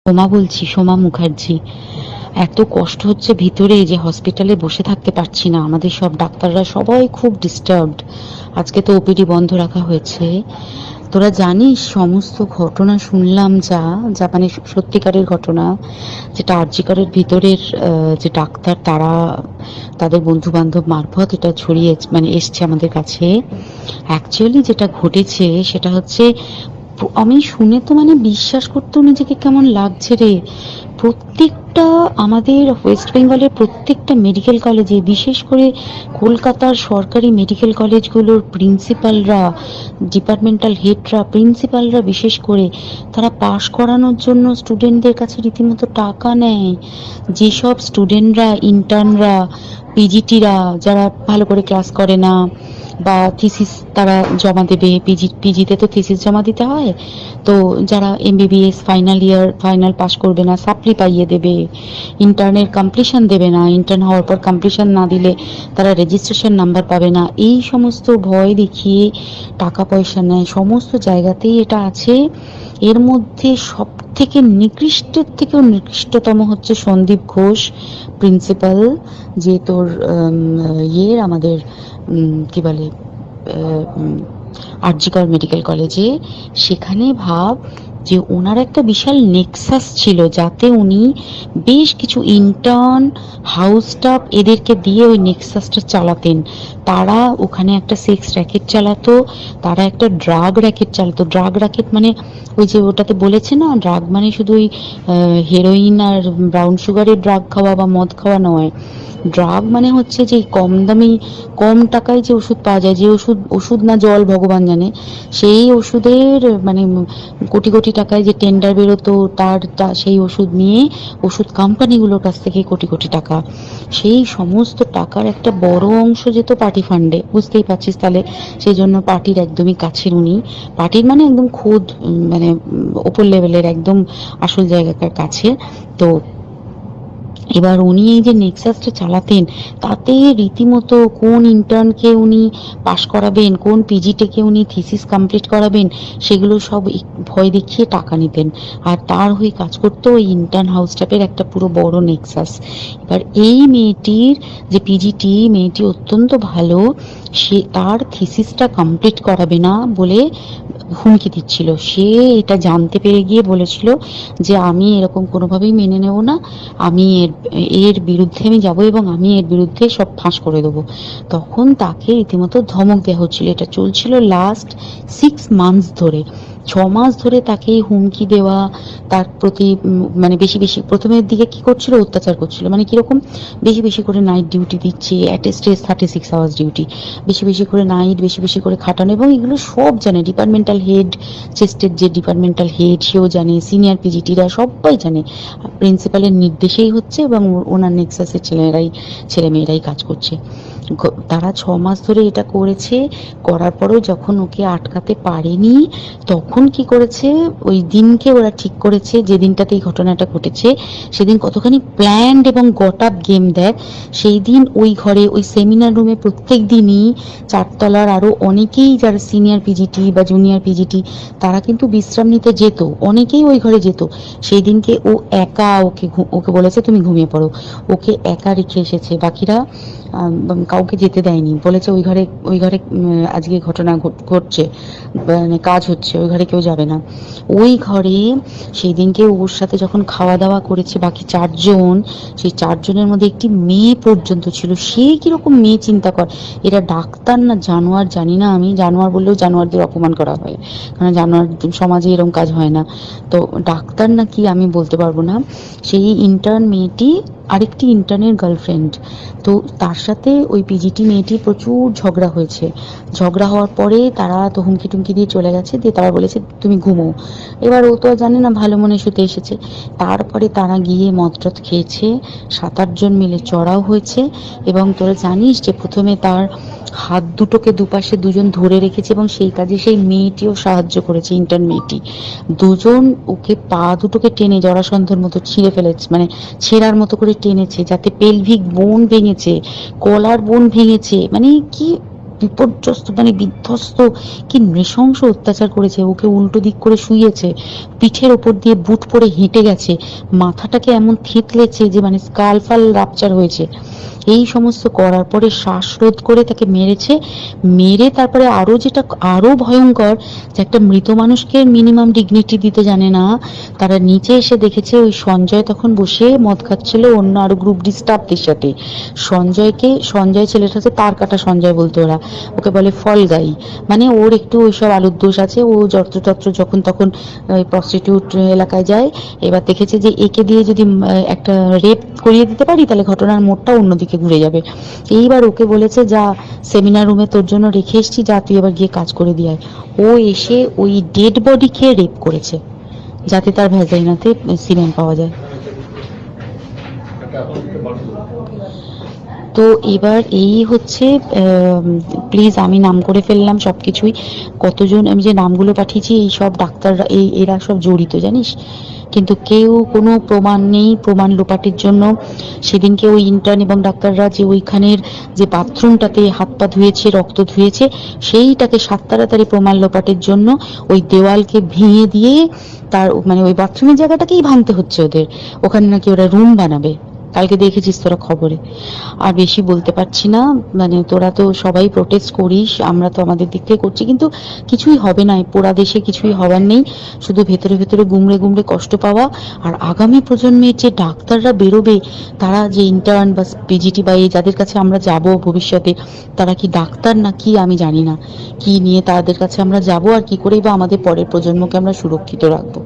সোমা বলছি, সোমা মুখার্জি। এত কষ্ট হচ্ছে ভিতরে যে হসপিটালে বসে থাকতে পারছি না, আমাদের সব ডাক্তাররা সবাই খুব ডিস্টার্বড। আজকে তো ওপিডি বন্ধ রাখা হয়েছে। তোরা জানিস সমস্ত ঘটনা শুনলাম, যা যা মানে সত্যিকারের ঘটনা, যেটা আরজিকরের ভিতরের যে ডাক্তার তারা তাদের বন্ধু বান্ধব মারফত এটা ছড়িয়ে মানে এসছে আমাদের কাছে। অ্যাকচুয়ালি যেটা ঘটেছে সেটা হচ্ছে, আমি শুনে তো মানে বিশ্বাস করতেও নিজেকে কেমন লাগছে রে। প্রত্যেকটা আমাদের ওয়েস্ট বেঙ্গলের প্রত্যেকটা মেডিকেল কলেজে, বিশেষ করে কলকাতার সরকারি মেডিকেল কলেজগুলোর প্রিন্সিপালরা, ডিপার্টমেন্টাল হেডরা, প্রিন্সিপালরা বিশেষ করে, তারা পাশ করানোর জন্য স্টুডেন্টদের কাছে রীতিমতো টাকা নেয়। যেসব স্টুডেন্টরা, ইন্টার্নরা, পিজিটিরা যারা ভালো করে ক্লাস করে না বা থিসিস তারা জমা দেবে, পিজিতে তো থিসিস জমা দিতে হয়, তো যারা MBBS final year final pass করবে না সাপ্লি পাইয়ে দেবে, ইন্টার্নের কমপ্লিশন দেবে না, ইন্টার্ন হওয়ার পর কমপ্লিশন না দিলে তারা রেজিস্ট্রেশন নাম্বার পাবে না, এই সমস্ত ভয় দেখিয়ে টাকা পয়সা নেয়। সমস্ত জায়গাতেই এটা আছে। এর মধ্যে সব থেকে নিকৃষ্টের থেকেও নিকৃষ্টতম হচ্ছে সন্দীপ ঘোষ, প্রিন্সিপাল, যে তোর আমাদের কি বলে আরজিকর মেডিকেল কলেজে। সেখানে ভাব যে ওনার একটা বিশাল নেক্সাস ছিল, যাতে উনি বেশ কিছু ইন্টার্ন, হাউস স্টাফ এদেরকে দিয়ে ওই নেক্সাসটা চালাতেন। তারা ওখানে একটা সেক্স র্যাকেট চালাতো, তারা একটা ড্রাগ র্যাকেট চালাতো। ড্রাগ র্যাকেট মানে ওই যে ওটাতে বলেছে না, ড্রাগ মানে শুধু ওই হেরোইন আর ব্রাউন সুগারের ড্রাগ খাওয়া বা মদ খাওয়া নয়। ড্রাগ মানে হচ্ছে যে কম দামি, কম টাকায় যে ওষুধ পাওয়া যায়, যে ওষুধ না জল ভগবান জানে, সেই ওষুধের মানে কোটি কোটি টাকায় যে টেন্ডার বেরোতো, সেই ওষুধ নিয়ে ওষুধ কোম্পানিগুলোর কাছ থেকে কোটি কোটি টাকা, সেই সমস্ত টাকার একটা বড় অংশ যেত পার্টি ফান্ডে। বুঝতেই পারছিস তাহলে, সেই জন্য পার্টির একদমই কাছের উনি, পার্টির মানে একদম খোদ মানে ওপর লেভেলের একদম আসল জায়গাকার কাছে। তো এবার উনি এই যে নেক্সাসটা চালাতেন, তাতে রীতিমতো কোন ইন্টার্নকে উনি পাশ করাবেন, কোন পিজিটিকে উনি থিসিস কমপ্লিট করাবেন, সেগুলো সব ভয় দেখিয়ে টাকা নিতেন। আর তার হয়ে কাজ করতো ওই ইন্টার্ন হাউস স্টাফের একটা পুরো বড় নেক্সাস। এবার এই মেয়েটির যে পিজিটি, মেয়েটি অত্যন্ত ভালো, সে তার থিসিসটা কমপ্লিট করাবে না বলে হুমকি দিচ্ছিল। সে এটা জানতে পেরে গিয়ে বলেছিল যে আমি এরকম কোনোভাবেই মেনে নেব না, আমি এর বিরুদ্ধে আমি যাব এবং আমি এর বিরুদ্ধে সব ফাঁস করে দেবো। তখন তাকে রীতিমতো ধমক দেওয়া হচ্ছিল। এটা চলছিল লাস্ট 6 মান্থস ধরে। 6 মাস ধরে তাকে হুমকি দেওয়া, তার প্রতি মানে বেশি বেশি প্রথমের দিকে কি করছিল, অত্যাচার করছিল। মানে কিরকম, বেশি বেশি করে নাইট ডিউটি দিচ্ছে, অ্যাটেস্টেড 36 আওয়ার্স ডিউটি, বেশি বেশি করে নাইট, বেশি বেশি করে খাটানো, এবং এগুলো সব জানে ডিপার্টমেন্টাল হেড, চেস্টের যে ডিপার্টমেন্টাল হেড সেও জানে, সিনিয়র পিজিটিরা সবাই জানে। প্রিন্সিপালের নির্দেশেই হচ্ছে এবং ওনার নেক্সাসের ছেলেমেয়েরাই কাজ করছে। তারা 6 মাস ধরে এটা করেছে। করার পরেও যখন ওকে আটকাতে পারেনি, তখন কি করেছে, ওই দিনকে ওরা ঠিক করেছে যে দিনটাতে এই ঘটনাটা ঘটেছে, সেদিন কতখানি প্ল্যান্ড এবং গট আপ গেম দেখ। সেই দিন ওই ঘরে, ওই সেমিনার রুমে প্রত্যেক দিনই 4তলার আরো অনেকেই যারা সিনিয়র পিজিটি বা জুনিয়র পিজিটি, তারা কিন্তু বিশ্রাম নিতে যেত, অনেকেই ওই ঘরে যেত। সেই দিনকে ও একা, ওকে বলেছে তুমি ঘুমিয়ে পড়ো, ওকে একা রেখে এসেছে। বাকিরা কাউকে যেতে দেয়নি, বলেছে ওই ঘরে আজকে ঘটনা ঘটছে, মানে কাজ হচ্ছে, ওই ঘরে কেউ যাবে না। ওই ঘরে সেই দিনকে ওর সাথে যখন খাওয়া দাওয়া করেছে বাকি 4জন, সেই 4জনের মধ্যে একটি মেয়ে পর্যন্ত ছিল। সে কিরকম মেয়ে চিন্তা কর, এরা ডাক্তার না জানোয়ার জানি না, আমি জানোয়ার বললেও জানোয়ারদের অপমান করা হয়, কারণ জানোয়ার সমাজে এরকম কাজ হয় না। তো ডাক্তার না কি আমি বলতে পারবো না। সেই ইন্টার্ন মেয়েটি আরেকটি ইন্টার্নের গার্লফ্রেন্ড। তো তার সাথে ওই পিজিটি মেয়েটি প্রচুর ঝগড়া হয়েছে। ঝগড়া হওয়ার পরে তারা তো হুমকি টুমকি দিয়ে চলে গেছে, দিয়ে তারা বলেছে তুমি ঘুমো। এবার ও তো জানে না, ভালো মনে শুতে এসেছে। তারপরে তারা গিয়ে মদটদ খেয়েছে, 7-8 জন মিলে চড়াও হয়েছে। এবং তোরা জানিস যে প্রথমে তার হাত দুটোকে দুপাশে 2জন ধরে রেখেছে, এবং সেই কাজে সেই মেয়েটিও সাহায্য করেছে, ইন্টার্ন মেয়েটি। 2জন ওকে পা দুটোকে টেনে জরাসন্ধের মতো ছিঁড়ে ফেলেছে, মানে ছেঁড়ার মতো করে টেনেছে, যাতে পেলভিক বোন ভেঙেছে, কলার বোন ভেঙেছে। মানে কি বিপর্যস্ত মানে বিধ্বস্ত, কি নৃশংস অত্যাচার করেছে। ওকে উল্টো দিক করে শুইয়েছে, পিঠের ওপর দিয়ে বুট পরে হেঁটে গেছে, মাথাটাকে এমন থেতলেছে যে মানে স্কাল ফাল রাপচার হয়েছে। এই সমস্ত করার পরে শ্বাসরোধ করে তাকে মেরেছে। মেরে তারপরে আরো যেটা আরো ভয়ঙ্কর, যে একটা মৃত মানুষকে মিনিমাম ডিগনিটি দিতে জানে না। তারা নিচে এসে দেখেছে ওই সঞ্জয় তখন বসে মদ খাচ্ছিল অন্য আরো গ্রুপ ডি স্টাফদের সাথে। সঞ্জয় ছেলেটা হচ্ছে তার কাটা সঞ্জয় বলতো ওরা, ওকে বলে ফল গাই। মানে ওর একটু ওইসব আলুর দোষ আছে, ও যত্রতত্র যখন তখন প্রস্টিটিউট এলাকায় যায়। এবার দেখেছে যে একে দিয়ে যদি একটা রেপ করিয়ে দিতে পারি তাহলে ঘটনার মোড়টা অন্যদিকে ঘুরে যাবে। এইবার ওকে বলেছে, যা সেমিনার রুমে তোর জন্য রেখে এসছি, যা তুই এবার গিয়ে কাজ করে দিয়ে আয়। ও এসে ওই ডেড বডি খেয়ে রেপ করেছে, যাতে তার ভ্যাজাইনাতে সিমেন্ট পাওয়া যায়। তো এবার এই হচ্ছে, প্লিজ আমি নাম করে ফেললাম সবকিছুই। কতজন আমি যে নামগুলো পাঠিয়েছি, এই সব ডাক্তাররা, এরা সব জড়িত জানিস। কিন্তু কেউ কোনো প্রমাণ নেই, প্রমাণ লোপাটের জন্য। সেদিনকে ওই ইন্টার্ন এবং ডাক্তাররা যে ওইখানের যে বাথরুমটাতে হাত পা ধুয়েছে, রক্ত ধুয়েছে, সেইটাকে সাত তাড়াতাড়ি প্রমাণ লোপাটের জন্য ওই দেওয়ালকে ভেঙে দিয়ে তার মানে ওই বাথরুমের জায়গাটাকেই ভাঙতে হচ্ছে ওদের। ওখানে নাকি ওরা রুম বানাবে, কালকে দেখেছিস তোরা খবরে। আর বেশি বলতে পারছি না, মানে তোরা তো সবাই প্রোটেস্ট করিস, আমরা তো আমাদের দিক থেকে করছি, কিন্তু কিছুই হবে না। পোড়া দেশে কিছুই হবার নেই, শুধু ভেতরে ভেতরে গুমড়ে গুমড়ে কষ্ট পাওয়া। আর আগামী প্রজন্মের যে ডাক্তাররা বেরোবে, তারা যে ইন্টার্ন বা পিজিটি বা এই যাদের কাছে আমরা যাব ভবিষ্যতে, তারা কি ডাক্তার না কি আমি জানি না, কি নিয়ে তাদের কাছে আমরা যাব আর কি করেই বা আমাদের পরের প্রজন্মকে আমরা সুরক্ষিত রাখবো।